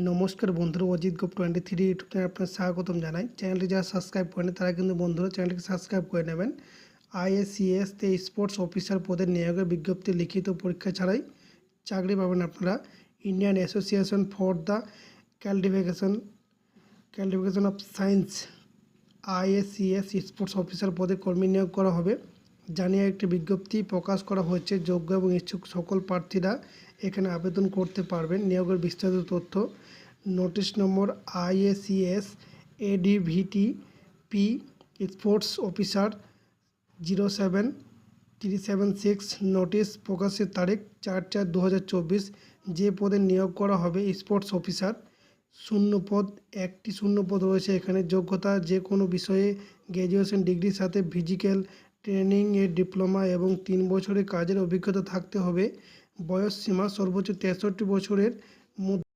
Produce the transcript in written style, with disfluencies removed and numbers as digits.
নমস্কার বন্ধুরা, অজিত গোপ 23 ইউটিউব চ্যানেলে আপনার স্বাগতম জানাই। চ্যানেলটি যারা সাবস্ক্রাইব করেন তারা কিন্তু বন্ধুরা চ্যানেলটিকে সাবস্ক্রাইব করে নেবেন। আইএসিএস তে স্পোর্টস অফিসার পদের নিয়োগের বিজ্ঞপ্তি লিখিত পরীক্ষা ছাড়াই চাকরি পাবেন আপনারা। Indian association for the cultivation of science IACS sports officer পদে কর্মী নিয়োগ করা হবে জানিয়ে একটি বিজ্ঞপ্তি প্রকাশ করা হয়েছে। যোগ্য এবং ইচ্ছুক সকল প্রার্থীরা এখানে আবেদন করতে পারবেন। নিয়োগের বিস্তারিত তথ্য notice number IACS ADVT P sports officer 07376 notice প্রকাশের তারিখ 4/4/2024। যে পদে নিয়োগ করা হবে স্পোর্টস অফিসার, একটি শূন্য পদ রয়েছে। এখানে যোগ্যতা যে কোনো বিষয়ে গ্র্যাজুয়েশন ডিগ্রির সাথে ফিজিক্যাল ট্রেনিংয়ের ডিপ্লোমা এবং 3 বছরের কাজের অভিজ্ঞতা থাকতে হবে। বয়স সীমা সর্বোচ্চ 63 বছরের মধ্যে